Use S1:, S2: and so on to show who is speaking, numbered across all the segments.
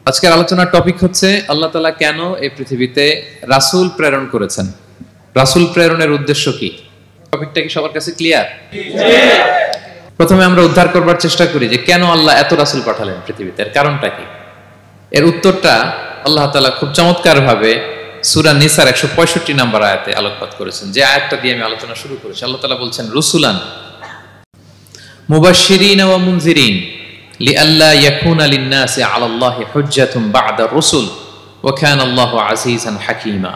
S1: আজকের আলোচনার টপিক হচ্ছে আল্লাহ তাআলা কেন এই পৃথিবীতে রাসূল প্রেরণ করেছেন, রাসূল প্রেরণের উদ্দেশ্য কি? টপিকটা কি সবার কাছে ক্লিয়ার? প্রথমে আমরা উদ্ধার করবার চেষ্টা করি যে কেন আল্লাহ এত রাসূল পাঠালেন পৃথিবীতে, এর কারণটা কি? এর উত্তরটা আল্লাহ তাআলা খুব চমৎকার ভাবে সূরা নিসার 165 নম্বর আয়াতে আলোকপাত করেছেন, যে আয়াতটা দিয়ে আমি আলোচনা শুরু করেছি। আল্লাহ তাআলা বলছেন, রুসুলান মুবাশশিরিন ওয়া মুনজিরিন লিআল্লা ইয়াকুনা লিন-নাসি আলাল্লাহি হুজ্জাতুন বা'দা রুসুল ওয়া কানা আল্লাহু আজিজান হাকীমা।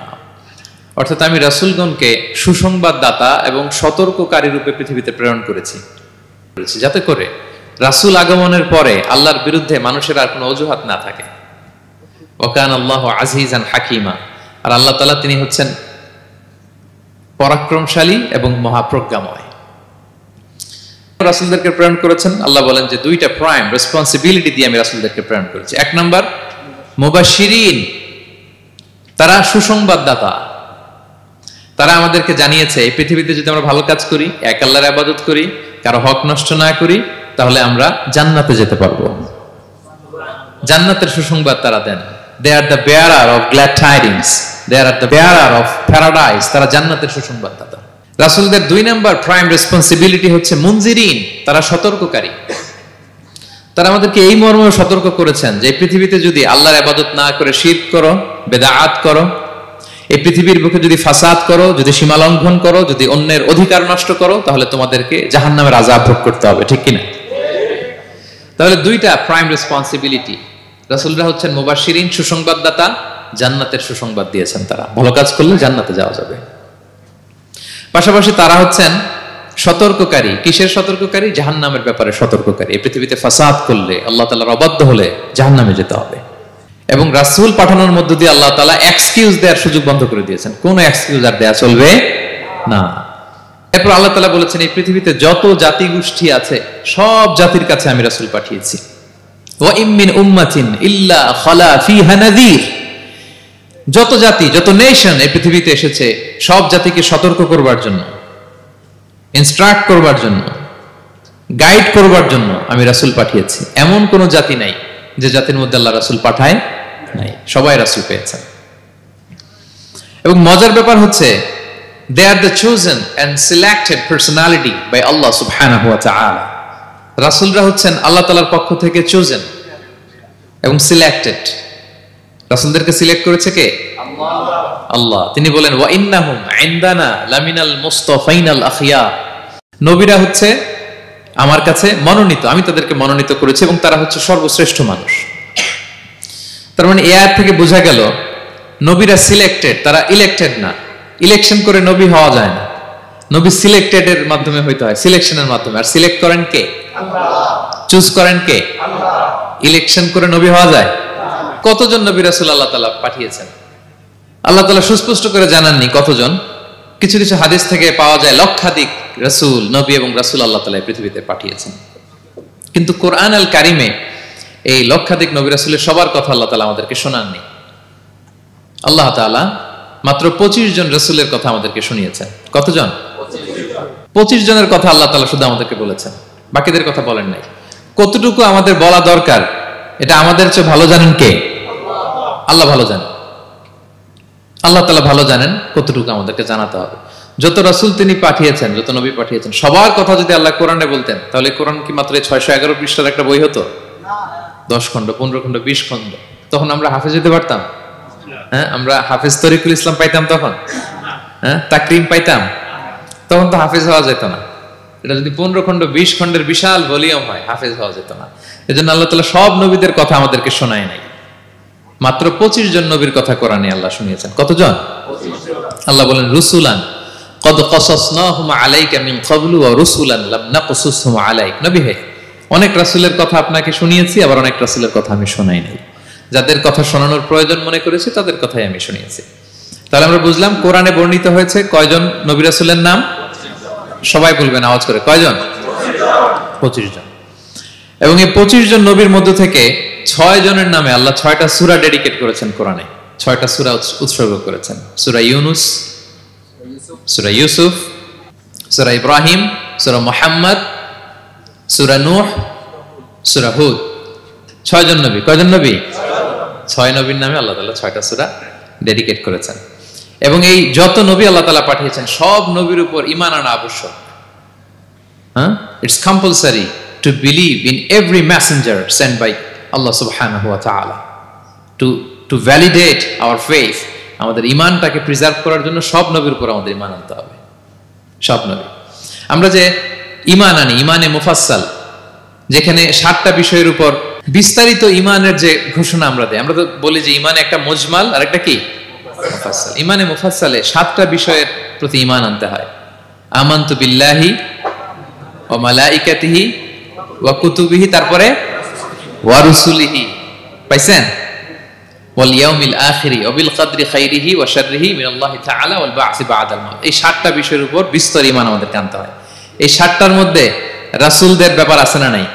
S1: অর্থাৎ আমি রাসূলগণকে সুসংবাদদাতা এবং সতর্ককারী রূপে পৃথিবীতে প্রেরণ করেছি, যাতে করে রাসূল আগমনের পরে আল্লাহর বিরুদ্ধে মানুষের আর কোনো অজুহাত না থাকে। ওয়া কানা আল্লাহু আজিজান হাকীমা, আর আল্লাহ তাআলা তিনি হচ্ছেন পরাক্রমশালী এবং মহাপ্রজ্ঞাময়। রাসূলদেরকে প্রেরণ করেছেন, আল্লাহ বলেন যে দুইটা প্রাইম রেসপন্সিবিলিটি দিয়ে আমি রাসূলদেরকে প্রেরণ করেছি। এক নাম্বার মুবাশশিরিন, তারা সুসংবাদদাতা। তারা আমাদেরকে জানিয়েছে এই পৃথিবীতে যদি আমরা ভালো কাজ করি, এক আল্লাহর ইবাদত করি, কারো হক নষ্ট না করি, তাহলে আমরা জান্নাতে যেতে পারবো। জান্নাতের সুসংবাদ তারা দেন। They are the bearer of glad tidings. They are the bearer of paradise. তারা জান্নাতের সুসংবাদদাতা। রাসূলদের দুই নাম্বার প্রাইম রেসপন্সিবিলিটি হচ্ছে মুনজিরিন, তারা সতর্ককারী। তারা আমাদেরকে এই মর্মে সতর্ক করেছেন যে এই পৃথিবীতে যদি আল্লাহর ইবাদত না করে শিরক করো, বেদাত করো, এই পৃথিবীর বুকে যদি ফাসাদ করো, যদি সীমা লঙ্ঘন করো, যদি অন্যের অধিকার নষ্ট করো, তাহলে তোমাদেরকে জাহান্নামের আযাব ভোগ করতে হবে, ঠিক কিনা? তাহলে দুইটা প্রাইম রেসপন্সিবিলিটি। রাসূলরা হচ্ছেন মুবাশশিরিন, সুসংবাদদাতা, জান্নাতের সুসংবাদ দিয়েছেন। তারা ভালো কাজ করলে জান্নাতে যাওয়া যাবে। পাশাপাশি তারা হচ্ছেন সতর্ককারী। কিসের সতর্ককারী? জাহান্নামের ব্যাপারে সতর্ককারী। এই পৃথিবীতে ফাসাদ করলে, আল্লাহ তাআলার অবাধ্য হলে জাহান্নামে যেতে হবে। এবং রাসূল পাঠানোর মধ্য দিয়ে আল্লাহ তাআলা এক্সকিউজ দেওয়ার সুযোগ বন্ধ করে দিয়েছেন। কোন এক্সকিউজ আর দেয়া চলবে না। এরপর আল্লাহ তাআলা বলেছেন এই পৃথিবীতে যত জাতি গোষ্ঠী আছে সব জাতির কাছে আমি রাসূল পাঠিয়েছি। ওয়া ইম মিন উম্মাতিন ইল্লা খালা ফিহা নাযীর। যত জাতি, যত নেশন এই পৃথিবীতে এসেছে, সব জাতিকে সতর্ক করবার জন্য, ইনস্ট্রাক্ট করবার জন্য, গাইড করবার জন্য আমি রাসূল পাঠিয়েছি। এমন কোন জাতি নাই যে জাতির মধ্যে আল্লাহ রাসূল পাঠায় নাই, সবাই রাসূল পেয়েছেন। এবং মজার ব্যাপার হচ্ছে they are the chosen and selected personality by Allah subhanahu wa ta'ala. রাসূলরা হচ্ছেন আল্লাহ তাআলার পক্ষ থেকে chosen এবং সিলেক্টেড। রাসূলদেরকে সিলেক্ট করেছে কে? আল্লাহ। তিনি বলেন ওয়া ইন্নাহুম ইনদানা লামিনাল মুস্তাফাইনাল আখিয়া। নবীরা হচ্ছে আমার কাছে মনোনীত, আমি তাদেরকে মনোনীত করেছি এবং তারা হচ্ছে সর্বশ্রেষ্ঠ মানুষ। তার মানে এই আয়াত থেকে বোঝা গেল নবীরা সিলেক্টেড, তারা ইলেক্টেড না। ইলেকশন করে নবী হওয়া যায় না, নবী সিলেক্টেড এর মাধ্যমে হইতে হয়, সিলেকশনের মাধ্যমে। আর সিলেক্ট করেন কে? আল্লাহ। চুজ করেন কে? আল্লাহ। ইলেকশন করে নবী হওয়া যায়? কতজন নবী রাসূল আল্লাহ তাআলা পাঠিয়েছেন? আল্লাহ তাআলা সুস্পষ্ট করে জানাননি কতজন। কিছু কিছু হাদিস থেকে পাওয়া যায় লক্ষাধিক রাসূল, নবী এবং রাসূল আল্লাহ তাআলা পৃথিবীতে পাঠিয়েছেন। কিন্তু কোরআন আল কারিমে এই লক্ষাধিক নবী রাসূলের সবার কথা আল্লাহ তাআলা আমাদেরকে শোনাননি। আল্লাহ তাআলা মাত্র 25 জন রাসূলের কথা আমাদেরকে শুনিয়েছেন। কতজন? 25 জনের কথা আল্লাহ তাআলা শুধু আমাদেরকে বলেছেন, বাকিদের কথা বলেন নাই। কতটুকু আমাদের বলা দরকার এটা আমাদের চেয়ে ভালো জানেন কে? আল্লাহ ভালো জানেন। আল্লাহ তাআলা ভালো জানেন কতটুকু আমাদেরকে জানাতে হবে। যত রাসূল তিনি পাঠিয়েছেন, যত নবী পাঠিয়েছেন, সবার কথা যদি আল্লাহ কোরআনে বলতেন, তাহলে কোরআন কি মাত্র 611 পৃষ্ঠার একটা বই হতো? 10 খণ্ড, 15 খণ্ড, 20 খণ্ড। তখন আমরা হাফেজ হতে পারতাম? হ্যাঁ, আমরা হাফেজ তরিকুল ইসলাম পাইতাম তখন? হ্যাঁ, তাকরিম পাইতাম? তখন তো হাফেজ হওয়া যেত না। এটা যদি 15 খণ্ড, 20 খণ্ডের বিশাল ভলিউম হয়, হাফেজ হওয়া যেত না। এজন্য আল্লাহ তাআলা সব নবীদের কথা আমাদেরকে শোনায় নাই, মাত্র 25 জন নবীর কথা কোরআনে আল্লাহ শুনিয়েছেন। কতজন? 25 জন। আল্লাহ বলেন রুসুলান কদ কসাসনাহুম আলাইকা মিন ক্বাবলু ওয়া রুসুলান লাম নাকসুসহুম আলাইক। নবী হে, অনেক রাসূলের কথা আপনাকে শুনিয়েছি, আবার অনেক রাসূলের কথা আমি শোনাই নাই। যাদের কথা শোনানোর প্রয়োজন মনে করেছি তাদের কথাই আমি শুনিয়েছি। তাহলে আমরা বুঝলাম কোরআনে বর্ণিত হয়েছে কয়জন নবী রাসূলের নাম? সবাই বলবেন আওয়াজ করে, কয়জন? 25 জন। এবং এই 25 জন নবীর মধ্য থেকে 6 জনের নামে আল্লাহ 6টা সূরা ডেডিকেট করেছেন কোরআনে, 6টা সূরা উৎসর্গ করেছেন। সূরা ইউনুস, সূরা ইউসুফ, সূরা ইব্রাহিম, সূরা মুহাম্মদ, সূরা নূহ, সূরা হুদ। 6 জন নবী। কয়জন নবী? 6 নবীর নামে আল্লাহ তাআলা 6টা সূরা ডেডিকেট করেছেন। এবং এই যত নবী আল্লাহ তাআলা পাঠিয়েছেন সব নবীর উপর ঈমান আনা আবশ্যক। It's compulsory to believe in every messenger sent by Allah subhanahu wa ta'ala to validate our faith. আমাদের ঈমানটাকে প্রিজার্ভ করার জন্য সব নবীর উপর আমাদের ঈমান আনতে হবে, সব নবী। আমরা যে ঈমান আনি, ঈমানে মুফাসসাল, যেখানে 7টা বিষয়ের উপর বিস্তারিত ঈমানের যে ঘোষণা আমরা দেই, আমরা তো বলি যে ঈমানে একটা মুজমাল আর একটা কি মুফাসসাল। ঈমানে মুফাসসালে 7টা বিষয়ের প্রতি ঈমান আনতে হয়। আমানতু বিল্লাহি ওয়া মালাইকাতিহি ওয়া কুতুবিহি, তারপরে ওয়া রুসুলিহি, পাইছেন? ওয়াল ইয়াউমিল আখিরি ওয়া বিল কদরি খাইরিহি ওয়া শাররিহি মিনাল্লাহি তাআলা ওয়াল বা'সি বা'দাল মাউত। এই 7টা বিষয়ের উপর বিস্তর ঈমান আমাদেরকে আনতে হয়। এই 7টার মধ্যে রাসূলদের ব্যাপার আছে না নাই?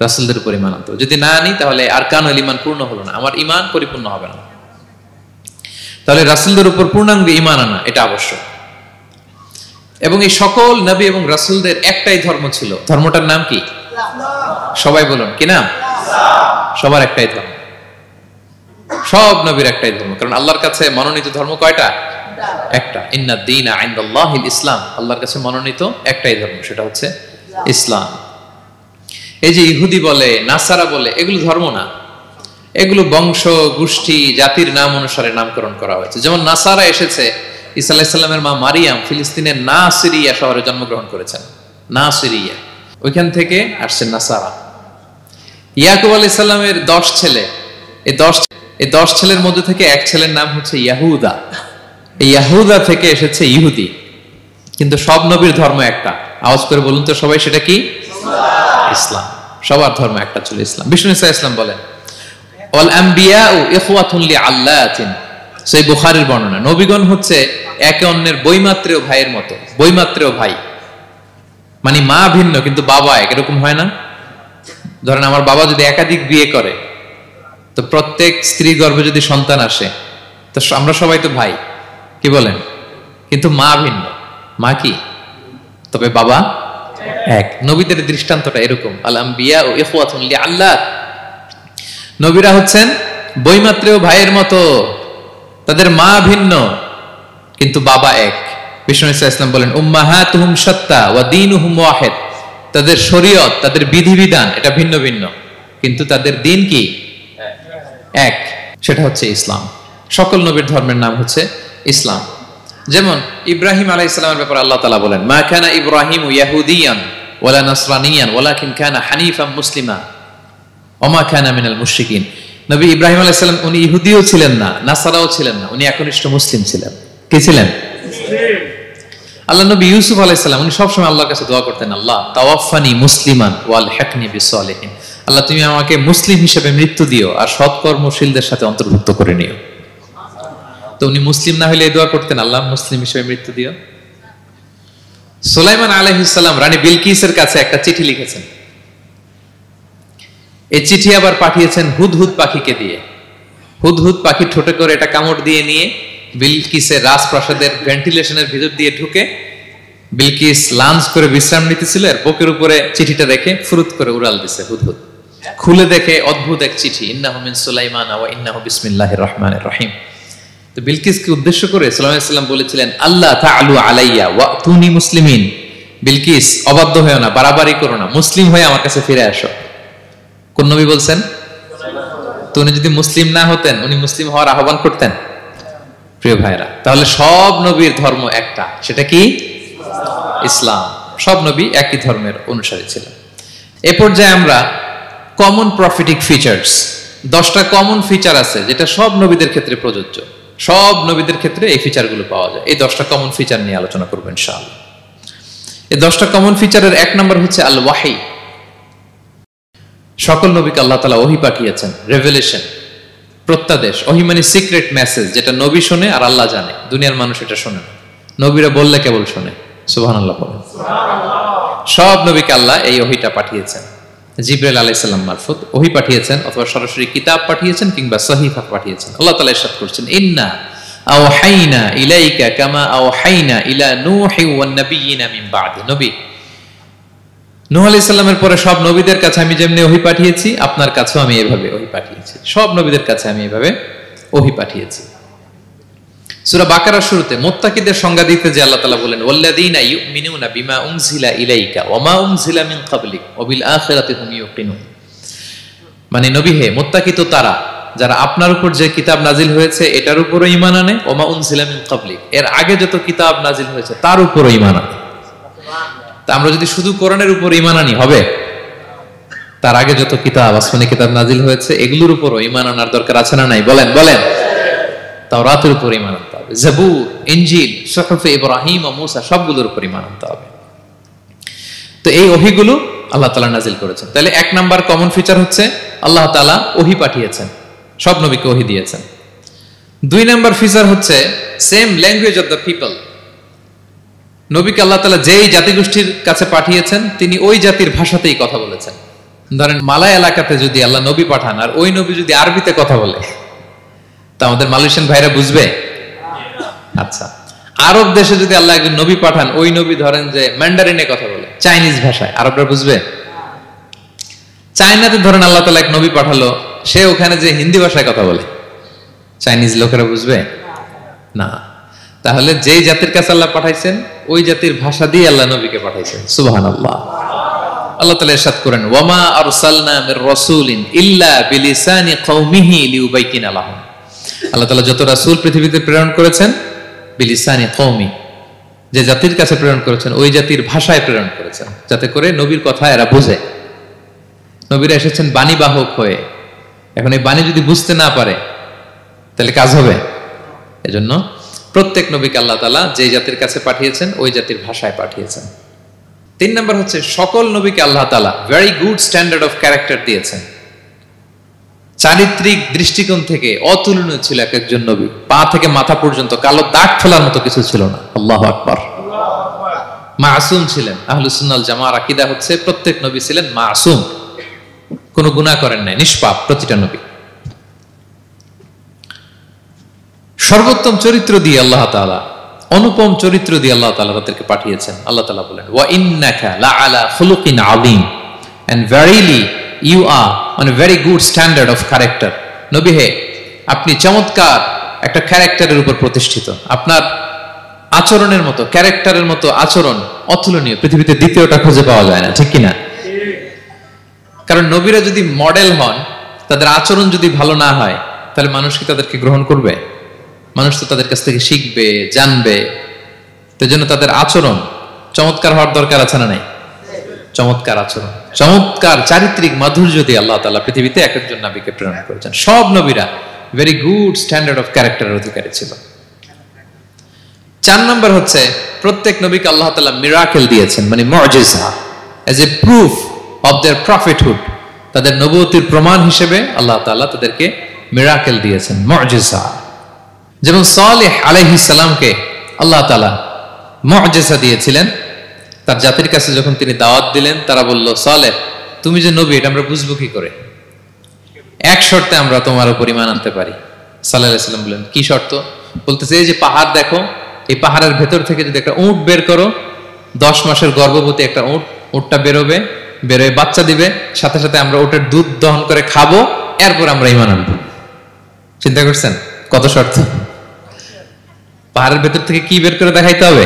S1: রাসূলদের উপর ঈমান আনতে হবে। যদি না আনি তাহলে আরকানুল ঈমান পূর্ণ হলো না, আমার ঈমান পরিপূর্ণ হবে না। তাহলে রাসূলদের উপর পূর্ণাঙ্গ ঈমান আনা এটা আবশ্যক। এবং এই সকল নবী এবং রাসূলদের একটাই ধর্ম ছিল। ধর্মটার নাম কি? সবাই বলুন, কি নাম? সবার একটাই ধর্ম, সব নবীর একটাই ধর্ম। কারণ আল্লাহর কাছে মনোনীত ধর্ম কয়টা? একটা। ইন্নাদ দীনা ইনদাল্লাহিল ইসলাম, আল্লাহর কাছে মনোনীত একটাই ধর্ম, সেটা হচ্ছে ইসলাম। এই যে ইহুদি বলে, নাসারা বলে, এগুলো ধর্ম না, এগুলো বংশ, গোষ্ঠী, জাতির নাম অনুসারে নামকরণ করা হয়েছে। যেমন নাসারা এসেছে, ঈসা আলাইহিস সালামের মা মারিয়াম ফিলিস্তিনের নাসিরিয়া শহরে জন্মগ্রহণ করেছেন। নাসিরিয়া, ওইখান থেকে আসছে নাসারা। ইয়াকুব আলাইহিস সালামের 10 ছেলে, এই 10 ছেলের মধ্যে থেকে এক ছেলের নাম হচ্ছে ইয়াহুদা। এই ইয়াহুদা থেকে এসেছে ইহুদি। কিন্তু সব নবীর ধর্ম একটা। আওয়াজ করে বলুন তো সবাই, সেটা কি? ইসলাম। সবার ধর্ম একটা ছিল, ইসলাম। বিষ্ণু ইসা ইসলাম বলেন, ওয়াল আম্বিয়াউ ইখওয়াতুন লিআল্লাতিন, সেই বুখারীর বর্ণনা। নবীগণ হচ্ছে একে অন্যের বৈমাত্রেয় ভাইয়ের মতো। বৈমাত্রেয় ভাই মানে মা ভিন্ন কিন্তু বাবা এক, এরকম হয় না? ধরেন আমার বাবা যদি একাধিক বিয়ে করে, তো প্রত্যেক স্ত্রী গর্ভে যদি সন্তান আসে, তো আমরা সবাই তো ভাই, কি বলেন? কিন্তু মা ভিন্ন। মা কি? তবে বাবা এক। নবীদের দৃষ্টান্তটা এরকম। আল আম্বিয়া ও ইখওয়াতুন লিআল্লাহ, নবীরা হচ্ছেন বৈমাত্রেয় ভাইয়ের মতো, তাদের মা ভিন্ন কিন্তু বাবা এক। বিষ্ণু ইসলাম বলেন, উম্মাহাতুহুম শাত্তা ওয়া দীনুহুম ওয়াহিদ, তাদের শরীয়ত, তাদের বিধিবিধান এটা ভিন্ন ভিন্ন, কিন্তু তাদের দিন কি? এক, সেটা হচ্ছে ইসলাম। সকল নবীর ধর্মের নাম হচ্ছে ইসলাম। যেমন ইব্রাহিম আলাইহিস সালামের ব্যাপারে আল্লাহ তাআলা বলেন, মা কানা ইব্রাহিমু ইয়াহুদিয়ান ওয়ালা নাসরানিয়ান ওয়ালাকিন কানা হানিফাম মুসলিমা ওয়া মা কানা মিনাল মুশরিকিন। নবী ইব্রাহিম আলাইহিস সালাম উনি ইহুদিও ছিলেন না, নাসারাও ছিলেন না, উনি একনিষ্ঠ মুসলিম ছিলেন। কি ছিলেন? আল্লাহ নবী ইউসুফ আলাইহিস সালাম উনি সবসময় আল্লাহর কাছে দোয়া করতেন, আল্লাহ তাওয়াফানি মুসলিমান ওয়াল হিকনি বিসসালিহিন, আল্লাহ তুমি আমাকে মুসলিম হিসেবে মৃত্যু দিও আর সৎকর্মশীলদের সাথে অন্তর্ভুক্ত করে নিও। তো উনি মুসলিম না হলে এই দোয়া করতেন, আল্লাহ মুসলিম হিসেবে মৃত্যু দিও। সুলাইমান আলাইহিস সালাম রানী বিলকিসের কাছে একটা চিঠি লিখেছেন। এই চিঠি আবার পাঠিয়েছেন হুদহুদ পাখিকে দিয়ে। হুদহুদ পাখি ঠোঁটে করে এটা কামড় দিয়ে নিয়ে বিলকিসের রাজপ্রাসাদের ভেন্টিলেশনের ভিতর দিয়ে ঢুকে বিলকিস লাঞ্চ করে বিশ্রাম নিতেছিল, আর বুকের উপরে চিঠিটা রেখে ফুরুত করে উড়াল দিছে হুদহুদ। খুলে দেখে অদ্ভুত এক চিঠি, ইন্নাহু মিন সুলাইমান ওয়া ইন্নাহু বিসমিল্লাহির রহমানির রহিম। তো বিলকিসকে উদ্দেশ্য করে সাল্লাল্লাহু আলাইহি ওয়াসাল্লাম বলেছিলেন, আল্লাহ তাআলু আলাইয়া ওয়াতুনি মুসলিমিন, বিলকিস অবাধ্য হয়ো না, বাড়াবাড়ি করো না, মুসলিম হয়ে আমার কাছে ফিরে আসো। কোন নবী বলছেন? তো উনি যদি মুসলিম না হতেন, উনি মুসলিম হওয়ার আহ্বান করতেন? প্রিয় ভাইরা, তাহলে সব নবীর ধর্ম একটা, সেটা কি? ইসলাম। সব নবী একই ধর্মের অনুসারী ছিলেন। এ পর্যায়ে আমরা কমন প্রফিটিক ফিচার্স, 10টা কমন ফিচার আছে যেটা সব নবীদের ক্ষেত্রে প্রযোজ্য। সব নবীদের ক্ষেত্রে এই ফিচারগুলো পাওয়া যায়। এই 10টা কমন ফিচার নিয়ে আলোচনা করব ইনশাআল্লাহ। এই 10টা কমন ফিচারের 1 নম্বর হচ্ছে আল ওয়াহি। সকল নবীকে আল্লাহ তাআলা ওহী পাঠিয়েছেন, রেভেলেশন, প্রত্যাদেশ। ওহী মানে সিক্রেট মেসেজ, যেটা নবী শুনে আর আল্লাহ জানে, দুনিয়ার মানুষ এটা শোনে না। নবীরা বললে কেবল শোনে। সুবহানাল্লাহ বলেন। সব নবীকে আল্লাহ এই ওহীটা পাঠিয়েছেন। জিবরাইল আলাইহিস সালাম মারফত ওহী পাঠিয়েছেন, অথবা সরাসরি কিতাব পাঠিয়েছেন, কিংবা সহিফা পাঠিয়েছেন। আল্লাহ তাআলা ইরশাদ করছেন, ইন্না আওহাইনা ইলাইকা কামা আওহাইনা ইলা নূহি ওয়ান নাবিয়িনা মিন বাদি। নবী, নূহ আলাইহিস সালামের পরে সব নবীদের কাছে আমি যেমনি ওহী পাঠিয়েছি, আপনার কাছেও আমি এভাবে ওহী পাঠিয়েছি। সব নবীদের কাছে আমি এভাবে ওহী পাঠিয়েছি। সূরা বাকারার শুরুতে মুত্তাকিদের সংজ্ঞা দিতে যে আল্লাহ তাআলা বলেন, ওয়াল্লাযীনা ইউমিনুনা বিমা উনজিলা ইলাইকা ওয়া মা উনজিলা মিন ক্বাবলিক ওয়া বিল আখিরাতি হুম ইউকিনুন। মানে নবী হে, মুত্তাকি তো তারা যারা আপনার উপর যে কিতাব নাজিল হয়েছে এটার উপরও ঈমান আনে, ওয়া মা উনজিলা মিন ক্বাবলিক, এর আগে যত কিতাব নাজিল হয়েছে তার উপরও ঈমান আনে। তা আমরা যদি শুধু কোরআনের উপর ঈমান আনি হবে? তার আগে যত কিতাব, আসমানি কিতাব নাজিল হয়েছে এগুলোর উপরও ঈমান আনার দরকার আছে না নাই? বলেন বলেন। তাওরাতের উপর ঈমান আনতে হবে, জাবুর, ইনজিল, সুহুফে ইব্রাহিম ও মূসা সবগুলোর উপর ঈমান আনতে হবে। তো এই ওহীগুলো আল্লাহ তাআলা নাজিল করেছেন। তাহলে এক নাম্বার কমন ফিচার হচ্ছে আল্লাহ তাআলা ওহী পাঠিয়েছেন, সব নবীকে ওহী দিয়েছেন। দুই নাম্বার ফিচার হচ্ছে same language of the people. নবীকে আল্লাহ তাআলা যেই জাতিগোষ্ঠীর কাছে পাঠিয়েছেন তিনি ওই জাতির ভাষাতেই কথা বলেছেন। ধরেন মালয় এলাকাতে যদি আল্লাহ নবী পাঠান আর ওই নবী যদি আরবিতে কথা বলে, তা আমাদের মালয়েশিয়ান ভাইরা বুঝবে? আচ্ছা, আরব দেশে যদি আল্লাহ একজন নবী পাঠান, ওই নবী ধরেন যে ম্যান্ডারিনে কথা বলে, চাইনিজ ভাষায়, আরবরা বুঝবে? চায়নাতে ধরেন আল্লাহ তাআলা এক নবী পাঠালো, সে ওখানে যে হিন্দি ভাষায় কথা বলে, চাইনিজ লোকেরা বুঝবে না। তাহলে যেই জাতির কাছে আল্লাহ পাঠাইছেন ওই জাতির ভাষা দিয়ে আল্লাহ নবীকে পাঠাইছেন। সুবহানাল্লাহ। আল্লাহ তাআলা ইরশাদ করেন, ওয়ামা আরসালনা মির রাসূলিন ইল্লা বিলিসানি কওমিহি লিউবাইয়িনা লাহুম। আল্লাহ তাআলা যত রাসূল পৃথিবীতে প্রেরণ করেছেন, বিলিসানি কওমি, যে জাতির কাছে প্রেরণ করেছেন ওই জাতির ভাষায় প্রেরণ করেছেন, যাতে করে নবীর কথা এরা বুঝে। নবীরা এসেছেন বাণী বাহক হয়ে, এখন এই বাণী যদি বুঝতে না পারে তাহলে কাজ হবে? এজন্য প্রত্যেক নবীকে আল্লাহ তাআলা যে জাতির কাছে পাঠিয়েছেন ওই জাতির ভাষায় পাঠিয়েছেন। তিন নাম্বার হচ্ছে সকল নবীকে আল্লাহ তাআলা very good standard of character দিয়েছেন। চারিত্রিক দৃষ্টিকোণ থেকে অতুলনীয় ছিল এক একজন নবী, পা থেকে মাথা পর্যন্ত কালো দাগ ফেলার মতো কিছু ছিল না। আল্লাহু আকবার। মাসুম ছিলেন। আহলুস সুন্নাহ ওয়াল জামাআর আকীদা হচ্ছে প্রত্যেক নবী ছিলেন মাসুম, কোনো গুনাহ করেন নাই, নিষ্পাপ প্রতিটা নবী। সর্বোত্তম চরিত্র দিয়ে আল্লাহ তাআলা, অনুপম চরিত্র দিয়ে আল্লাহ তাআলা তাদেরকে পাঠিয়েছেন। আল্লাহ তাআলা বলেন, ওয়া ইন্নাকা লাআলা খুলুকিন আযীম, and verily you are on a very good standard of character. নবী হে, আপনি চমৎকার একটা ক্যারেক্টারের উপর প্রতিষ্ঠিত। আপনার আচরণের মতো, ক্যারেক্টারের মতো আচরণ অতুলনীয়, পৃথিবীতে দ্বিতীয়টা খুঁজে পাওয়া যায় না, ঠিক কি না? কারণ নবীরা যদি মডেল হন, তাদের আচরণ যদি ভালো না হয়, তাহলে মানুষ কি তাদেরকে গ্রহণ করবে? মানুষ তো তাদের কাছ থেকে শিখবে, জানবে। তো জন্য তাদের আচরণ চমৎকার হওয়ার দরকার আছে না নাই? চমৎকার আচরণ, চমৎকার চারিত্রিক মাধুর্য দিয়ে আল্লাহ তাআলা পৃথিবীতে এক একজন নবীকে প্রেরণ করেছেন। সব নবীরা ভেরি গুড স্ট্যান্ডার্ড অফ ক্যারেক্টারের অধিকারী ছিল। 4 নম্বর হচ্ছে প্রত্যেক নবীকে আল্লাহ তাআলা মিরাকেল দিয়েছেন, মানে মুজিজা, as a proof of their prophethood. তাদের নবুয়তির প্রমাণ হিসেবে আল্লাহ তাআলা তাদেরকে মিরাকেল দিয়েছেন, মুজিজা। যেমন সালেহ আলাইহিস সালামকে আল্লাহ তাআলা মুজিজা দিয়েছিলেন। তার জাতির কাছে যখন তিনি দাওয়াত দিলেন, তারা বলল, সালেহ তুমি যে নবী এটা আমরা বুঝবো কি করে? এক শর্তে আমরা তোমার উপর ঈমান আনতে পারি। সাল্লাল্লাহু আলাইহি ওয়াসাল্লাম বললেন, কি শর্ত? বলতেছে, এই যে পাহাড় দেখো, এই পাহাড়ের ভেতর থেকে যদি একটা উট বের করো, 10 মাসের গর্ভবতী একটা উটটা বেরোবে, বেরোয় বাচ্চা দিবে, সাথে সাথে আমরা উটের দুধ দহন করে খাবো, এরপর আমরা ঈমান আনবো। চিন্তা করছেন কত শর্ত? পাহাড়ের ভেতর থেকে কি বের করে দেখাইতে হবে?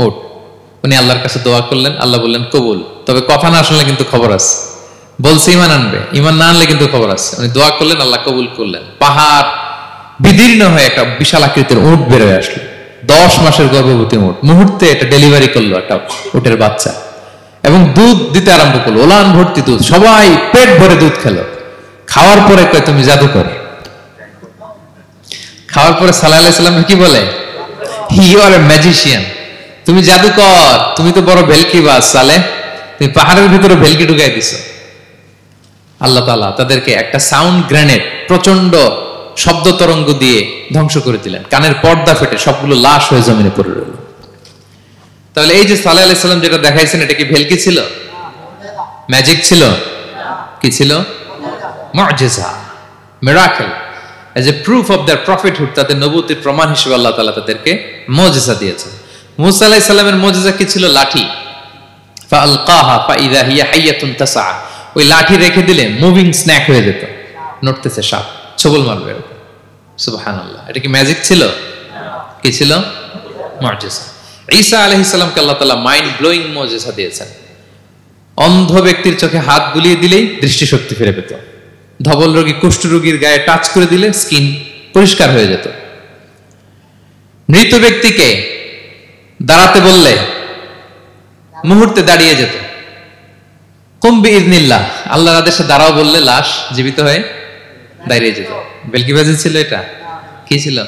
S1: উট। উনি আল্লাহর কাছে দোয়া করলেন, আল্লাহ বললেন কবুল। তবে কথা না শুনলে কিন্তু খবর আছে। বলছে ঈমান আনবে, ঈমান না আনলে কিন্তু খবর আছে। উনি দোয়া করলেন, আল্লাহ কবুল করলেন। পাহাড় বিদীর্ণ হয়ে একটা বিশাল আকৃতির উট বের হয়ে আসলো, 10 মাসের গর্ভবতী উট। মুহূর্তে এটা ডেলিভারি করলো একটা উটের বাচ্চা, এবং দুধ দিতে আরম্ভ করলো, ওলান ভর্তি দুধ। সবাই পেট ভরে দুধ খেলো। খাওয়ার পরে কয়, তুমি জাদুকর। খাওয়ার পরে সাল্লাল্লাহু আলাইহি ওয়াসাল্লাম কি বলে? You are a magician. তুমি জাদুকর, তুমি তো বড় ভেলকিবাজ সালেহ, তুমি পাহাড়ের ভিতরে ভেলকি ঢুকাই দিছো। আল্লাহ তাআলা তাদেরকে একটা সাউন্ড গ্রেনেড, প্রচন্ড শব্দ তরঙ্গ দিয়ে ধ্বংস করে দিলেন। কানের পর্দা ফেটে সবগুলো লাশ হয়ে জমিনে পড়ে রইল। তাহলে এই যে সাল্লাল্লাহু আলাইহি ওয়াসাল্লাম যেটা দেখাইছেন, এটা কি ভেলকি ছিল? ম্যাজিক ছিল? কি ছিল? মুজিজা, miracle, as a proof of their prophethood. তাদের নবুয়তির প্রমাণ হিসেবে আল্লাহ তাআলা তাদেরকে মুজিজা দিয়েছেন। মূসা আলাইহিস সালামের মুজিজা কি ছিল? লাঠি। ফাআলকাহা ফাইযা হিয়া হাইয়াতুন তাসআ, ওই লাঠি রেখে দিলে মুভিং স্ন্যাক হয়ে যেত, নড়তেছে সাপ, ছবল মারবে এরকম। সুবহানাল্লাহ, এটা কি ম্যাজিক ছিল? কি ছিল? মুআজিজা। ঈসা আলাইহিস সালামকে আল্লাহ তাআলা মাইন্ড ব্লোয়িং মুআজিজা দিয়েছেন। অন্ধ ব্যক্তির চোখে হাত বুলিয়ে দিলেই দৃষ্টিশক্তি ফিরে পেত, ধবল রোগী কুষ্ঠ রোগীর গায়ে টাচ করে দিলে স্কিন পরিষ্কার হয়ে যেত, মৃত ব্যক্তিকে দাঁড়াতে বললে মুহূর্তে দাঁড়িয়ে যেত, কুম বিইذনিল্লাহ, আল্লাহর আদেশে দাঁড়াও বললে লাশ জীবিত হয়ে দাঁড়িয়ে যেত। বেলকিবাজি ছিল এটা? কি ছিল?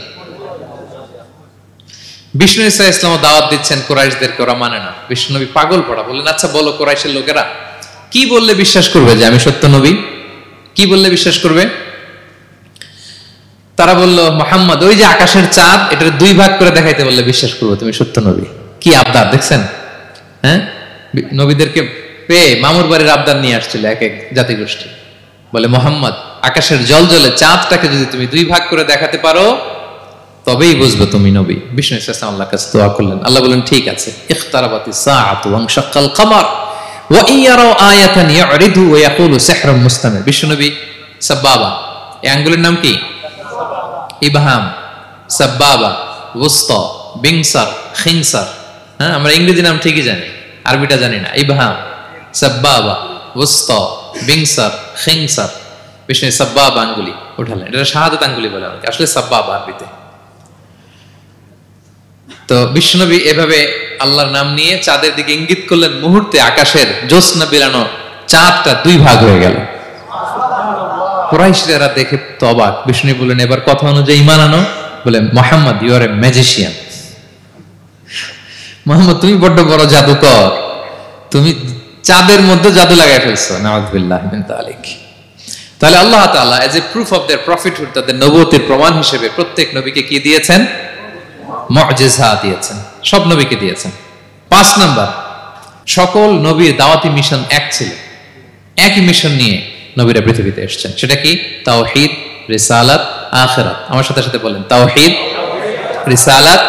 S1: বিষ্ণু ঈসা ইসলাম দাওয়াত দিচ্ছেন কুরাইশদেরকে, ওরা মানে না। বিষ্ণু নবী পাগল পড়া, বললেন আচ্ছা বলো কুরাইশের লোকেরা কি বললে বিশ্বাস করবে যে আমি সত্য নবী? কি বললে বিশ্বাস করবে? তারা বলল মুহাম্মদ ওই যে আকাশের চাঁদ, এটার দুই ভাগ করে দেখাইতে বললে বিশ্বাস করবো তুমি সত্য নবী। কি আবদার দেখছেন? হ্যাঁ, নবীদেরকে পেয়ে মামুর বাড়ির আবদার নিয়ে আসছিল এক এক জাতিগোষ্ঠী। বলে মুহাম্মদ আকাশের জল জলে চাঁদটাকে যদি তুমি দুই ভাগ করে দেখাতে পারো তবেই বুঝবে তুমি নবী। বিষ্ণু ইসলাম আল্লাহর কাছে দোয়া করলেন, আল্লাহ বলেন ঠিক আছে। ইখতারাবাতিস সাআতু ওয়ানশাক্কাল কমার ওয়া ইয়ারাউ আয়াতান ইয়ারিদু ওয়া ইয়াকুলু সিহরুম মুস্তামির। বিষ্ণু নবী সাব্বাবা, এই আঙ্গুলের নাম কি? ইবহাম, সাব্বাবা, ওয়ুসতা, বিংসার, খিনসার। হ্যাঁ, আমরা ইংরেজি নাম ঠিকই জানি, আরবিটা জানি না। ইবহাম, সাব্বাবা, ওয়ুসতা, বিংসার, খিনসার। বিষ্ণু সাব্বাবা আঙ্গুলি উঠালেন, এটা শাহাদাত আঙ্গুলি বলে আমাকে, আসলে সাব্বাবা আরবিতে। তো বিশ্বনবী এভাবে আল্লাহর নাম নিয়ে চাঁদের দিকে ইঙ্গিত করলেন, মুহূর্তে আকাশের জ্যোৎস্না বিলানো চাঁদটা দুই ভাগ হয়ে গেল। কুরাইশরা দেখে তো অবাক। বিষ্ণু বললেন এবার কথা অনুযায়ী ঈমান আনো। বলে Muhammad you are a magician. Muhammad তুমি বড্ড বড় জাদুকর, তুমি চাঁদের মধ্যে জাদু লাগাই ফেলছো। নাউযুবিল্লাহ মিন যালিক। তাহলে আল্লাহ তাআলা age a proof of their prophethood, তাদের নবুয়তের প্রমাণ হিসেবে প্রত্যেক নবীকে কি দিয়েছেন? মুআজিজা দিয়েছেন, সব নবীকে দিয়েছেন। 5 নাম্বার, সকল নবীর দাওয়াতি মিশন এক ছিল, একই মিশন নিয়ে নবীরা পৃথিবীতে এসেছেন। সেটা কি? তাওহীদ, রিসালাত, আখিরাত। আমার সাথে সাথে বলেন তাওহীদ, রিসালাত,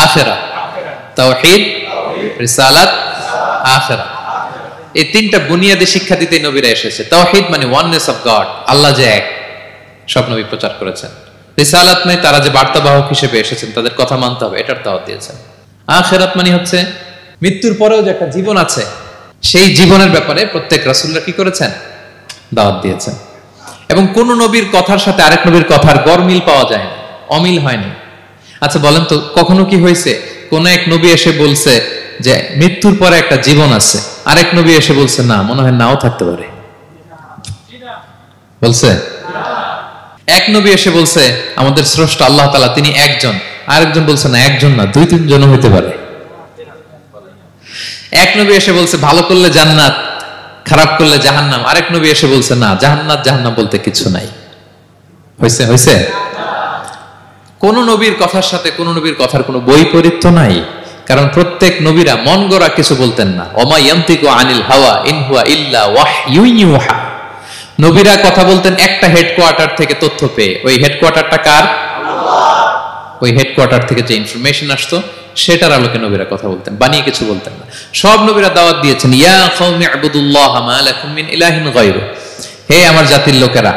S1: আখিরাত। তাওহীদ, রিসালাত, আখিরাত, এই তিনটা বুনিয়াদী শিক্ষা দিতে নবীরা এসেছে। তাওহীদ মানে ওয়াননেস অফ গড, আল্লাহ যে এক, সব নবী প্রচার করেছেন। রিসালাত মানে তারা যে বার্তাবাহক হিসেবে এসেছেন তাদের কথা মানতে হবে, এটার দাওয়াত দিয়েছেন। আখিরাত মানে হচ্ছে মৃত্যুর পরেও যে একটা জীবন আছে, সেই জীবনের ব্যাপারে প্রত্যেক রাসূলরা কি করেছেন? দাওয়াত দিয়েছেন। এবং কোন নবীর কথার সাথে আরেক নবীর কথার গরমিল পাওয়া যায় না, অমিল হয়নি। আচ্ছা বলেন তো, কখনো কি হয়েছে কোন এক নবী এসে বলছে যে মৃত্যুর পরে একটা জীবন আছে, আরেক নবী এসে বলছে না, মনে হয় নাও থাকতে পারে? বলছে? এক নবী এসে বলছে আমাদের স্রষ্টা আল্লাহ তাআলা তিনি একজন, আরেকজন বলছে না একজন না, 2-3 জন হইতে পারে। এক নবী এসে বলছে ভালো করলে জান্নাত, খারাপ করলে জাহান্নাম, আরেক নবী এসে বলছে না, জান্নাত জাহান্নাম বলতে কিছু নাই। হইছে? হইছে? কোন নবীর কথার সাথে কোন নবীর কথার কোনো বৈপরীত্য নাই, কারণ প্রত্যেক নবীরা মন গড়া কিছু বলতেন না। ওমা ইয়ান্তিকু আনিল হাওয়া ইন হুয়া ইল্লা ওয়াহয়ুন ইউহা। নবীরা কথা বলতেন একটা হেডকোয়ার্টার থেকে তথ্য পেয়ে। ওই হেডকোয়ার্টারটা কার? আল্লাহ। ওই হেডকোয়ার্টার থেকে যে ইনফরমেশন আসতো সেটার আলোকে নবীরা কথা বলতেন, বানিয়ে কিছু বলতেন না। সব নবীরা দাওয়াত দিয়েছেন, ইয়া কওমি ইবুদুল্লাহ মা লাকুম মিন ইলাহিন গায়রু। হে আমার জাতির লোকেরা,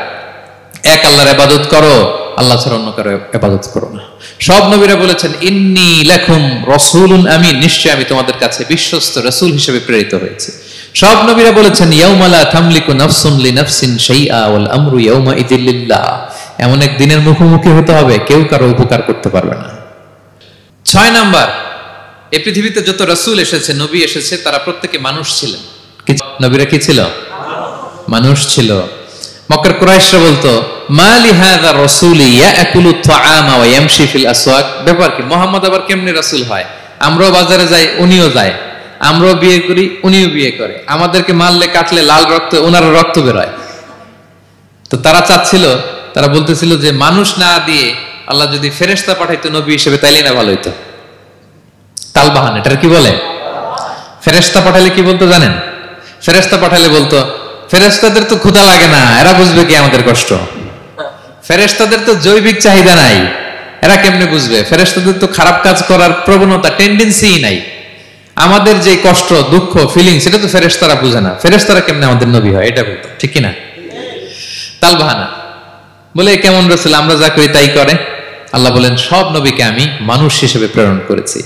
S1: এক আল্লাহর ইবাদত করো, আল্লাহ ছাড়া অন্য কারো ইবাদত করো না। সব নবীরা বলেছেন ইন্নী লাকুম রাসূলুন আমিন, নিশ্চয় আমি তোমাদের কাছে বিশ্বস্ত রাসূল হিসেবে প্রেরিত হয়েছি। সব নবীরা বলেছেন ইয়াউমা লা তামলিকু নাফসুন লিনাফসিন শাইআ ওয়াল আমরু ইয়াউমা ইযিল লিল্লাহ। এমন এক দিনের মুখোমুখি হতে হবে কেউ কারো উপকার করতে পারবে না। 6 নাম্বার, এই পৃথিবীতে যত রাসূল এসেছে, নবী এসেছে, তারা প্রত্যেকে মানুষ ছিলেন। নবীরা কি ছিল? মানুষ ছিল। মক্কার কুরাইশরা বলতো মালি হাযা রাসূলি ইয়াকুলু তাআমা ওয়া ইয়ামশি ফিল আসওয়াক। ব্যাপার কি, মুহাম্মদ আবার কেমনে রাসূল হয়? আমরাও বাজারে যাই, উনিও যায়, আমরাও বিয়ে করি, উনিও বিয়ে করে, আমাদেরকে মারলে কাটলে লাল রক্ত, ওনার রক্ত বের হয়। তো তারা চাচ্ছিল, তারা বলতেছিল যে মানুষ না দিয়ে আল্লাহ যদি ফেরেশতা পাঠাইতো নবী হিসেবে তাইলে না ভালো হইতো। তালবাহান, এটার কি বলে? ফেরেশতা পাঠালে কি বলতো জানেন? ফেরেশতা পাঠালে বলতো ফেরেশতাদের তো ক্ষুধা লাগে না, এরা বুঝবে কি আমাদের কষ্ট? ফেরেশতাদের তো জৈবিক চাহিদা নাই, এরা কেমনে বুঝবে? ফেরেশতাদের তো খারাপ কাজ করার প্রবণতা, টেন্ডেন্সি নাই। আমাদের যে কষ্ট দুঃখ ফিলিংস এটা তো ফেরেশতারা বুঝে না, ফেরেশতারা কেমনে আমাদের নবী হয় এটা বলতো, ঠিক কিনা? তালবাহানা বলে কেমন রাসূল, আমরা যা করি তাই করে। আল্লাহ বলেন সব নবীকে আমি মানুষ হিসেবে প্রেরণ করেছি।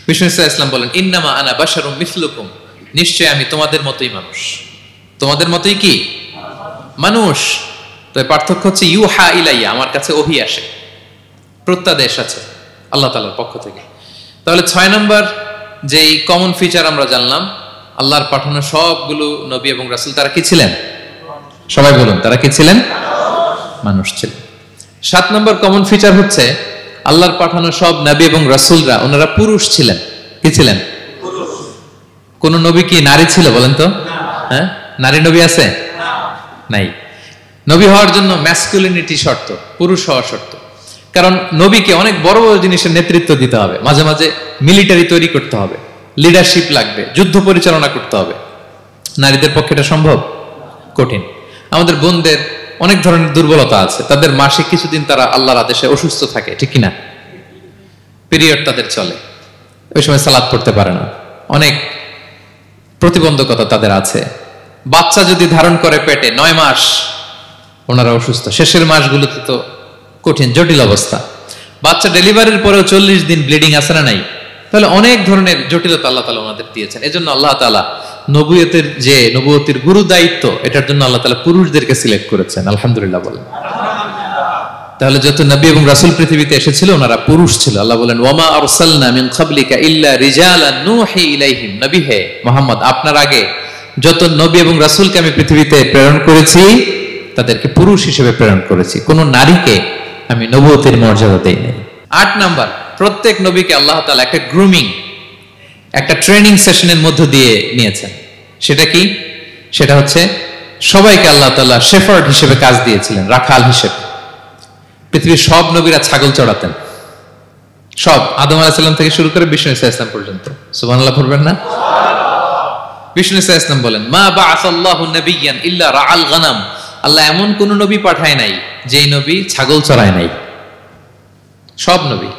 S1: বিষ্ণু ইসলাম বলেন ইন্নামা আনা বাশারুম মিসলুকুম, নিশ্চয় আমি তোমাদের মতোই মানুষ। তোমাদের মতোই কি মানুষ, তো পার্থক্য হচ্ছে ইউহা ইলাইয়া, আমার কাছে ওহী আসে, প্রত্যাদেশ আছে আল্লাহ তাআলার পক্ষ থেকে। তাহলে 6 নম্বর যেই কমন ফিচার আমরা জানলাম, আল্লাহর পাঠানো সবগুলো নবী এবং রাসূল তারা কি ছিলেন? সবাই বলুন, তারা কি ছিলেন? মানুষ ছিলেন। 7 নম্বর কমন ফিচার হচ্ছে আল্লাহর পাঠানো সব নবী এবং রাসূলরা ওনারা পুরুষ ছিলেন। কি ছিলেন? কোন নবী কি নারী ছিল বলেন তো? হ্যাঁ, নারী নবী আছে? নাই। নবী হওয়ার জন্য ম্যাসকুলিনিটি শর্ত, পুরুষ হওয়া শর্ত। কারণ নবীকে অনেক বড় বড় জিনিসের নেতৃত্ব দিতে হবে, মাঝে মাঝে মিলিটারি তৈরি করতে হবে, লিডারশিপ লাগবে, যুদ্ধ পরিচালনা করতে হবে। নারীদের পক্ষে এটা সম্ভব? কঠিন। আমাদের বোনদের অনেক ধরনের দুর্বলতা আছে, তাদের মাসে কিছুদিন তারা আল্লাহর আদেশে অসুস্থ থাকে, ঠিক কিনা? পিরিয়ড তাদের চলে, ওই সময় সালাত পড়তে পারে না, অনেক প্রতিবন্ধকতা তাদের আছে। বাচ্চা যদি ধারণ করে পেটে 9 মাস, ওনারা অসুস্থ। শেষের মাসগুলোতে তো কঠিন জটিল অবস্থা। বাচ্চা ডেলিভারির পরেও 40 দিন ব্লিডিং আছে না নাই? তাহলে অনেক ধরনের জটিলতা আল্লাহ তাআলা ওনাদের দিয়েছেন। এজন্য আল্লাহ তাআলা নবুয়তের যে নবুয়তির গুরু দায়িত্ব, এটার জন্য আল্লাহ তাআলা পুরুষদেরকে সিলেক্ট করেছেন। আলহামদুলিল্লাহ বলেন। তাহলে যত নবী এবং রাসূল পৃথিবীতে এসেছিল ওনারা পুরুষ ছিল। আল্লাহ বলেন ওয়ামা আরসালনা মিন ক্বাবলিকা ইল্লা রিজালান নূহি ইলাইহিম, নবী হে মুহাম্মদ আপনার আগে যত নবী এবং রাসূলকে আমি পৃথিবীতে প্রেরণ করেছি তাদেরকে পুরুষ হিসেবে প্রেরণ করেছি, কোন নারীকে আমি নবুয়তের মর্যাদা দেই নাই। 8 নাম্বার, প্রত্যেক নবীকে আল্লাহ তাআলা একটা গ্রুমিং, একটা ট্রেনিং সেশনের মধ্য দিয়ে নিয়েছেন। সেটা কি? সেটা হচ্ছে সবাইকে আল্লাহ তাআলা শেফার্ড হিসেবে কাজ দিয়েছিলেন, রাখাল হিসেবে। পৃথিবীর সব নবীরা ছাগল চড়াতেন, সব, আদম আলাইহিস সালাম থেকে শুরু করে বিষ্ণু ইসা ইসলাম পর্যন্ত। সুবহানাল্লাহ পড়বেন না? বিষ্ণু ইসা ইসলাম বলেন মা বাআসাল্লাহু নাবিয়্যান ইল্লা রাআল গানাম, আল্লাহ এমন কোন নবী পাঠায় নাই যেই নবী ছাগল চড়ায় নাই। সব নবী।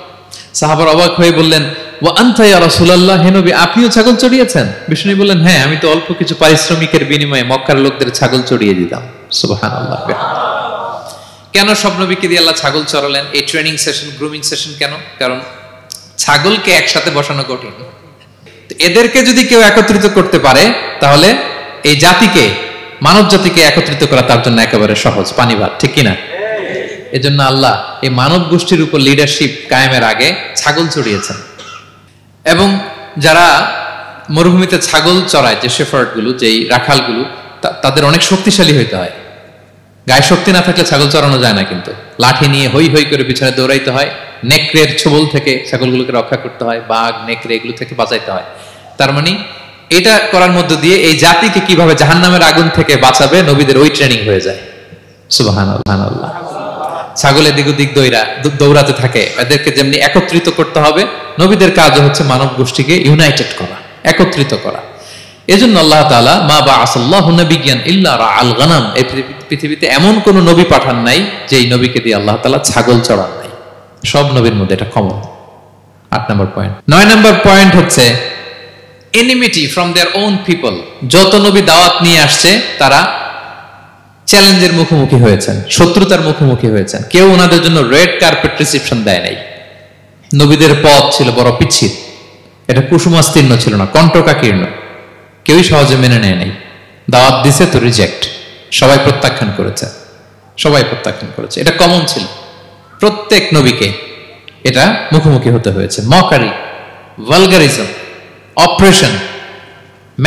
S1: সাহাবারা অবাক হয়ে বললেন ওয়া আনতা ইয়া রাসূলুল্লাহ, হে নবী আপনিও ছাগল চড়িয়েছেন? বিষ্ণু বললেন হ্যাঁ, আমি তো অল্প কিছু পারিশ্রমিকের বিনিময়ে মক্কার লোকদের ছাগল চড়িয়ে দিতাম। সুবহানাল্লাহ। কেন সব নবীকে দিয়ে আল্লাহ ছাগল চড়ালেন? এই ট্রেনিং সেশন, গ্রুমিং সেশন কেন? কারণ ছাগলকে একসাথে বসানো কঠিন। এদেরকে যদি কেউ একত্রিত করতে পারে তাহলে এই জাতিকে, মানব জাতিকে একত্রিত করা তার জন্য একেবারে সহজ, পানি ভাত, ঠিক কিনা? এজন্য আল্লাহ এই মানব গোষ্ঠীর উপর লিডারশিপ কায়েমের আগে ছাগল চড়িয়েছেন। এবং যারা মরুভূমিতে ছাগল চড়ায়, যে শেফার্ড গুলো, যেই রাখাল গুলো, তাদের অনেক শক্তিশালী হইতে হয়। গায়ে শক্তি না থাকলে ছাগল চড়ানো যায় না, কিন্তু লাঠি নিয়ে হই হই করে পিছনে দৌড়াইতে হয়, নেকড়ের ছোবল থেকে ছাগলগুলোকে রক্ষা করতে হয়, বাঘ নেকড়ে এগুলো থেকে বাঁচাইতে হয়। তার মানে এটা করার মধ্য দিয়ে এই জাতিকে কিভাবে জাহান্নামের আগুন থেকে বাঁচাবে নবীদের ওই ট্রেনিং হয়ে যায়। সুবহানাল্লাহ। ছাগল এদিক ওদিক দৌড়াতে থাকে, এদেরকে যেমনি একত্রিত করতে হবে, নবীদের কাজ হচ্ছে মানব গোষ্ঠীকে ইউনাইটেড করা, একত্রিত করা। এজন্য আল্লাহ তাআলা মা বাআসাল্লাহু নাবিয়্যান ইল্লা রাআল গানাম, এই পৃথিবীতে এমন কোন নবী পাঠান নাই যেই নবীকে দিয়ে আল্লাহ তাআলা ছাগল চড়ান নাই। সব নবীর মধ্যে এটা কমন। 8 নম্বর পয়েন্ট। 9 নম্বর পয়েন্ট হচ্ছে enmity from their own people. যত নবী দাওয়াত নিয়ে আসছে তারা চ্যালেঞ্জের মুখোমুখি হয়েছেন, শত্রুতার মুখোমুখি হয়েছেন। কেউ ওনাদের জন্য রেড কার্পেট রিসেপশন দেয় নাই। নবীদের পথ ছিল বড় পিচ্ছিল, এটা কুসুমাস্তীর্ণ ছিল না, কণ্টকাকীর্ণ। কেউই সহজে মেনে নেয় নাই। দাওয়াত দিছে তো রিজেক্ট, সবাই প্রত্যাখ্যান করেছে, সবাই প্রত্যাখ্যান করেছে। এটা কমন ছিল, প্রত্যেক নবীকে এটা মুখোমুখি হতে হয়েছে। Mockery, vulgarism, operation,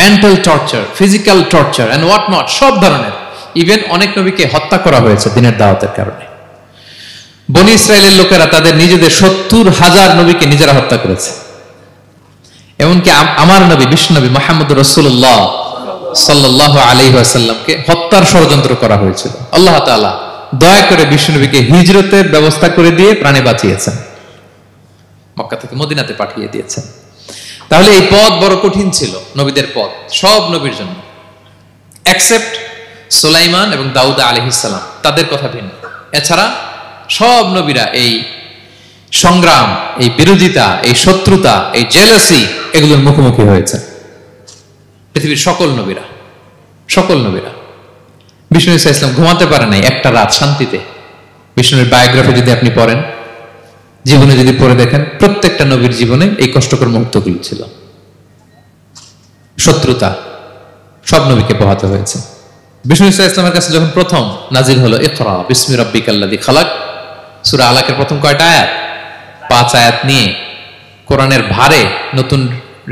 S1: mental torture, physical torture and what not, সব ধরনের। ইভেন অনেক নবীকে হত্যা করা হয়েছে দিনের দাওয়াতের কারণে। বনি ইসরায়েলের লোকেরা তাদের নিজেদের 70,000 নবীকে নিজেরা হত্যা করেছে। এমনকি আমার নবী বিশ্ব নবী মুহাম্মদ রাসূলুল্লাহ সাল্লাল্লাহু আলাইহি ওয়াসাল্লামকে হত্যার ষড়যন্ত্র করা হয়েছিল। আল্লাহ তাআলা দয়া করে বিশ্ব নবীকে হিজরতের ব্যবস্থা করে দিয়ে প্রাণে বাঁচিয়েছেন, মক্কা থেকে মদিনাতে পাঠিয়ে দিয়েছেন। তাহলে এই পথ বড় কঠিন ছিল, নবীদের পথ, সব নবীর জন্য, এক্সেপ্ট সুলাইমান এবং দাউদ আলাইহিস সালাম, তাদের কথা ভিন্ন। এছাড়া সব নবীরা এই সংগ্রাম, এই বিরোধিতা, এই শত্রুতা, এই জেলাসি, এগুলোর মুখোমুখি হয়েছে পৃথিবীর সকল নবীরা। বিষ্ণু ইসা ইসলাম ঘুমাতে পারে নাই একটা রাত শান্তিতে। বিষ্ণুর বায়োগ্রাফি যদি আপনি পড়েন, জীবনে যদি পড়ে দেখেন, প্রত্যেকটা নবীর জীবনে এই কষ্টকর মুহূর্তগুলো ছিল। শত্রুতা সব নবীকে পোহাতে হয়েছে। বিষ্ণু ইসা ইসলামের কাছে যখন প্রথম নাজিল হলো ইকরা বিসমি রাব্বিকাল্লাযী খালাক, সূরা আলাকের প্রথম কয়টা আয়াত? 5 আয়াত নিয়ে কোরআনের ভারে নতুন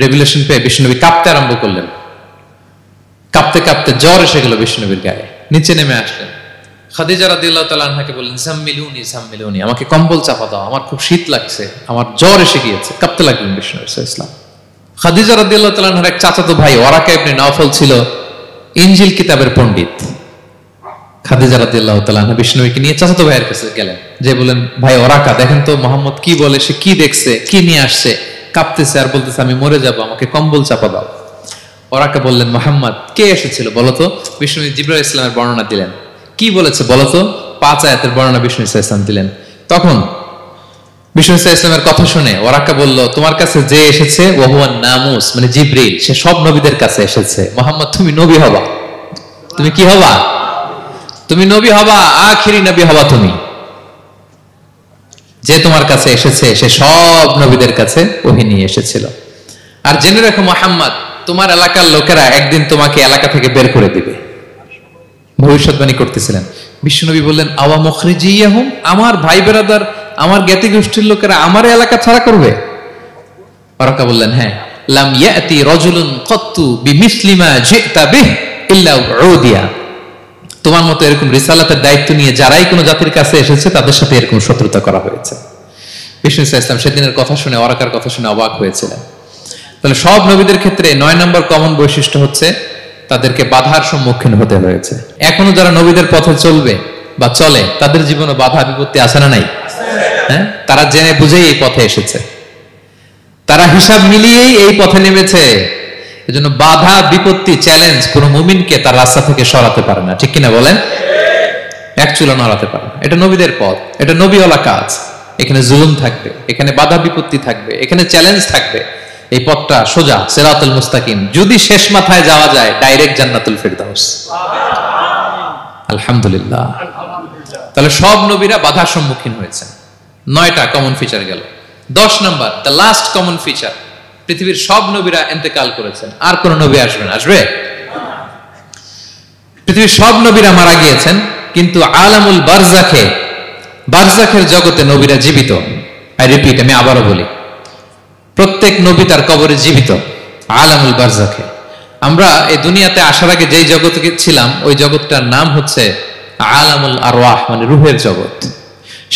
S1: রেগুলেশন পেয়ে বিষ্ণুনবী কাঁপতে আরম্ভ করলেন। কাঁপতে কাঁপতে জ্বর এসে গেল বিষ্ণুনবীর গায়ে, নিচে নেমে আসলেন। খাদিজা রাদিয়াল্লাহু তাআলা আনহাকে বললেন, জাম্মিলুনি, আমাকে কম্বল চাপা দাও, আমার খুব শীত লাগছে, আমার জ্বর এসে গিয়েছে। কাঁপতে লাগলেন বিষ্ণু ইসলাম। খাদিজা রাদিয়াল্লাহু তাআলা আনহার এক চাচাতো ভাই ওয়ারাকা ইবনে নাওফল ছিল ইনজিল কিতাবের পণ্ডিত। খাদিজা রাদিয়াল্লাহু তাআলা আনহা বিষ্ণুকে নিয়ে চাচাতো ভাইয়ের কাছে গেলেন, যে বলেন, ভাই ওরাকা, দেখেন তো মোহাম্মদ কি বলে, সে কি দেখছে, কি নিয়ে আসছে, কাঁপতেছে আর বলতেছে আমি মরে যাব, আমাকে কম্বল চাপা দাও। ওরাকা বললেন, মোহাম্মদ কে এসেছিল বলতো? বিষ্ণু জিবরাইল ইসলামের বর্ণনা দিলেন। কি বলেছে বলতো? 5 আয়াতের বর্ণনা বিষ্ণু ইসলাম দিলেন। তখন বিষ্ণু ইসলামের কথা শুনে ওরাকা বলল, তোমার কাছে যে এসেছে ওহুয়ান নামুস, মানে জিবরিল, সে সব নবীদের কাছে এসেছে। মোহাম্মদ তুমি নবী হবা, তুমি কি হবা? তুমি নবী হবা, আখিরি নবী হবা তুমি। যে তোমার কাছে এসেছে সে সব নবীদের কাছে ওহী নিয়ে এসেছিল। আর জেনে রাখো মুহাম্মদ, তোমার এলাকার লোকেরা একদিন তোমাকে এলাকা থেকে বের করে দিবে। ভবিষ্যৎবাণী করতেছিলেন। বিশ্বনবী বললেন, আওয়া মুখরিজিয়াহুম, আমার ভাই বেরাদার, আমার জ্ঞাতি গোষ্ঠীর লোকেরা আমার এলাকা ছাড়া করবে? ওরাকা বললেন, হ্যাঁ। লাম ইয়াতি রাজুলুন কাত্তু বিমিসলি মা জিতা বিহি ইল্লা উদিয়া, তোমার মতো এরকম রিসালাতের দায়িত্ব নিয়ে যারাই কোনো জাতির কাছে এসেছে তাদের সাথে এরকম শত্রুতা করা হয়েছে। বিষ্ণু ইসলাম সেদিনের কথা শুনে, ওরাকার কথা শুনে অবাক হয়েছিলেন। তাহলে সব নবীদের ক্ষেত্রে 9 নম্বর কমন বৈশিষ্ট্য হচ্ছে তাদেরকে বাধার সম্মুখীন হতে হয়েছে। এখনো যারা নবীদের পথে চলবে বা চলে, তাদের জীবনে বাধা বিপত্তি আছে না নাই? হ্যাঁ, তারা জেনে বুঝেই এই পথে এসেছে, তারা হিসাব মিলিয়েই এই পথে নেমেছে। এজন্য বাধা বিপত্তি চ্যালেঞ্জ কোন মুমিনকে তার রাস্তা থেকে সরাতে পারে না, ঠিক কিনা বলেন? এক চুলো নড়াতে পারে না। এটা নবীদের পথ, এটা নবীওয়ালা কাজ। এখানে জুলুম থাকবে, এখানে বাধা বিপত্তি থাকবে, এখানে চ্যালেঞ্জ থাকবে। এই পথটা সোজা, সিরাতুল মুস্তাকিম। যদি শেষ মাথায় যাওয়া যায়, ডাইরেক্ট জান্নাতুল ফিরদাউস। আলহামদুলিল্লাহ। তাহলে সব নবীরা বাধার সম্মুখীন হয়েছেন। 9টা কমন ফিচার গেল। 10 নম্বর, দ্য লাস্ট কমন ফিচার, পৃথিবীর সব নবীরা ইন্তেকাল করেছেন, আর কোন নবী আসবেন? আসবে? পৃথিবীর সব নবীরা মারা গিয়েছেন, কিন্তু আলামুল বারজাখে, বারজাখের জগতে নবীরা জীবিত। আই রিপিট, আমি আবারও বলি, প্রত্যেক নবী তার কবরে জীবিত। আলামুল বারজাখে। আমরা এই দুনিয়াতে আসার আগে যেই জগতে ছিলাম, ওই জগৎটার নাম হচ্ছে আলামুল আরওয়াহ, মানে রূহের জগৎ।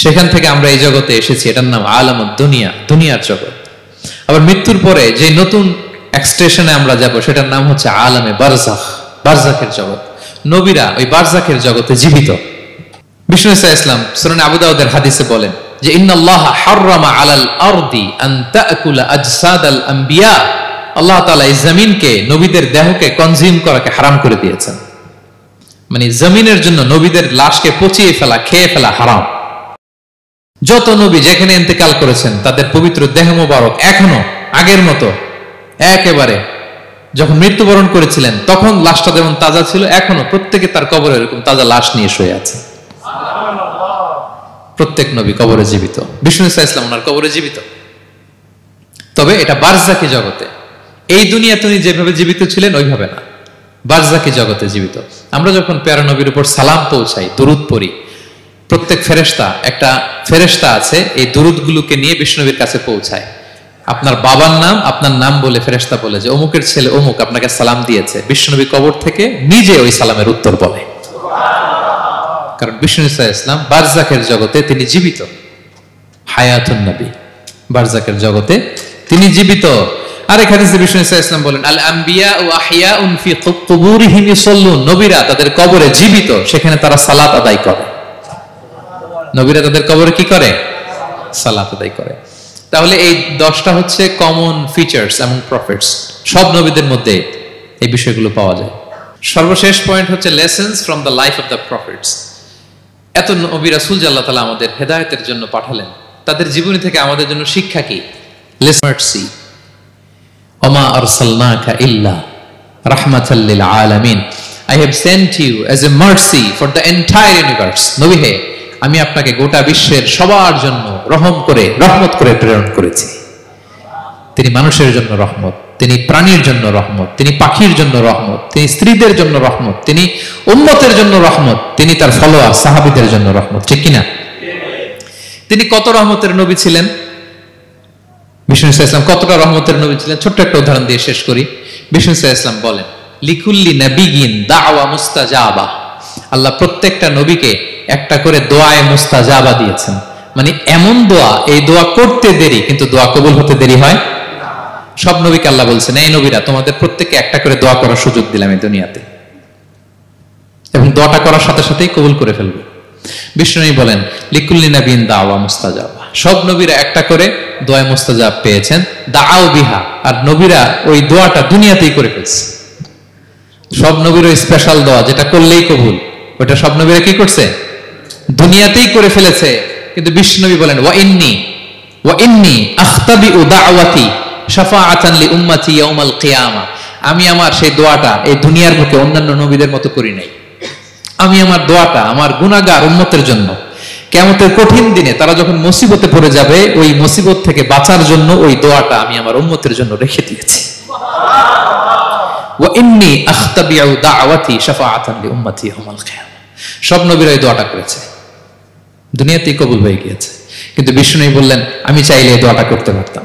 S1: সেখান থেকে আমরা এই জগতে এসেছি, এটার নাম আলামুদ দুনিয়া, দুনিয়ার জগৎ। আবার মৃত্যুর পরে যে নতুন এক্সটেশনে আমরা যাব, সেটার নাম হচ্ছে আলামে বারজাখ, বারজাখের জগৎ। নবীরা ওই বারজাখের জগতে জীবিত। বিষ্ণু ইসলাম সুনানে আবু দাউদের হাদিসে বলেন যে, ইন্নাল্লাহা হাররামা আলাল আরদি আন তাকুলা আজসাদাল আম্বিয়া, আল্লাহ তাআলা এই জমিনকে, নবীদের দেহকে কনজিউম করাকে হারাম করে দিয়েছেন। মানে জমিনের জন্য নবীদের লাশকে পচিয়ে ফেলা, খেয়ে ফেলা হারাম। যত নবী যেখানে ইন্তেকাল করেছেন, তাদের পবিত্র দেহ মোবারক এখনো আগের মতো একেবারে, যখন মৃত্যুবরণ করেছিলেন তখন লাশটা যেমন তাজা ছিল, এখনো প্রত্যেকে তার কবরে এরকম তাজা লাশ নিয়ে শুয়ে আছে। প্রত্যেক নবী কবরে জীবিত। বিষ্ণু ইসলাম ওনার কবরে জীবিত। তবে এটা বারজাকি জগতে। এই দুনিয়াতে উনি যেভাবে জীবিত ছিলেন ওইভাবে না, বারজাকি জগতে জীবিত। আমরা যখন প্যারা নবীর উপর সালাম পৌঁছাই, দুরুদ পড়ি, প্রত্যেক ফেরেশতা, একটা ফেরেশতা আছে এই দুরুদগুলোকে নিয়ে বিষ্ণুবীর কাছে পৌঁছায়। আপনার বাবার নাম, আপনার নাম বলে ফেরেশতা বলে যে অমুকের ছেলে অমুক আপনাকে সালাম দিয়েছে। বিষ্ণুনবী কবর থেকে নিজে ওই সালামের উত্তর বলে, কারণ বিষ্ণু ইসলাম বারজাকের জগতে তিনি জীবিত। হায়াতুন নবী, বারজাকের জগতে তিনি জীবিত। আর এখানে বিষ্ণু ইসলাম বলেন, আল আম্বিয়া ও আহিয়াউন ফি কুবুরিহিম ইউসাল্লুন, নবীরা তাদের কবরে জীবিত, সেখানে তারা সালাত আদায় করে। নবীরা তাদের কবরে কি করে? সালাত আদায় করে। তাহলে এই 10টা হচ্ছে কমন ফিচার্স এবং প্রফিটস। সব নবীদের মধ্যে এই বিষয়গুলো পাওয়া যায়। সর্বশেষ পয়েন্ট হচ্ছে lessons from the life of the profits. এত নবী রাসূল যে আল্লাহ তাআলা আমাদের হেদায়েতের জন্য পাঠালেন, তাদের জীবনী থেকে আমাদের জন্য শিক্ষা কি? মার্সি, ওমা আরসালনাকা ইল্লা রাহমাতাল লিল আলামিন, I have sent you as a mercy for the entire universe. নবী হে, আমি আপনাকে গোটা বিশ্বের সবার জন্য রহমত করে প্রেরণ করেছি। তিনি মানুষের জন্য রহমত, তিনি প্রাণীর জন্য রহমত, তিনি পাখির জন্য রহমত, তিনি স্ত্রীদের জন্য রহমত, তিনি উম্মতের জন্য রহমত, তিনি তার ফলোয়ার সাহাবীদের জন্য রহমত। ঠিক কিনা? তিনি কত রহমতের নবী ছিলেন? বিষ্ণু ইসলাম কতটা রহমতের নবী ছিলেন? ছোট্ট একটা উদাহরণ দিয়ে শেষ করি। বিষ্ণু ইসলাম বলেন, লিকুল্লি নাবিয়িন দাওয়া মুস্তাজাবা। আল্লাহ প্রত্যেকটা নবীকে একটা করে দোয়ায়ে মুস্তাজাবা দিয়েছেন। মানে এমন দোয়া, এই দোয়া করতে দেরি কিন্তু দোয়া কবুল হতে দেরি হয়। সব নবীকে আল্লাহ বলছেন, এই নবীরা তোমাদের প্রত্যেককে একটা করে দোয়া করার সুযোগ দিলাম এই দুনিয়াতে, এবং দোয়াটা করার সাথে সাথেই কবুল করে ফেলবে। বিষ্ণু বলেন, লিকুল্লি নাবিয়িন দাওয়া মুস্তাজাবা। সব নবীরা একটা করে দোয়া মুস্তাজাব পেয়েছেন, দাআউ বিহা, আর নবীরা ওই দোয়াটা দুনিয়াতেই করে ফেলছে। সব নবীর ওই স্পেশাল দোয়া যেটা করলেই কবুল, ওটা সব নবীরা কি করছে? দুনিয়াতেই করে ফেলেছে। কিন্তু বিশ্বনবী বলেন, ওয়া ইন্নী আখতাবিউ দাওয়াতি শাফাআতান লি উম্মতি ইয়াউমাল কিয়ামা। আমি আমার সেই দোয়াটা এই দুনিয়ার বুকে অন্যান্য নবীদের মতো করি নাই। আমি আমার দোয়াটা আমার গুনাহগার উম্মতের জন্য কিয়ামতের কঠিন দিনে তারা যখন মুসিবতে পড়ে যাবে, ওই মুসিবত থেকে বাঁচার জন্য ওই দোয়াটা আমি আমার উম্মতের জন্য রেখে দিয়েছি। ওয়া ইন্নী আখতাবিউ দাওয়াতি শাফাআতান লি উম্মতি ইয়াউমাল কিয়ামা। সব নবীরা এই দোয়াটা করেছে, দুনিয়াতেই কবুল হয়ে গিয়েছে। কিন্তু বিষ্ণু বললেন, আমি চাইলে এই দোয়াটা করতে পারতাম।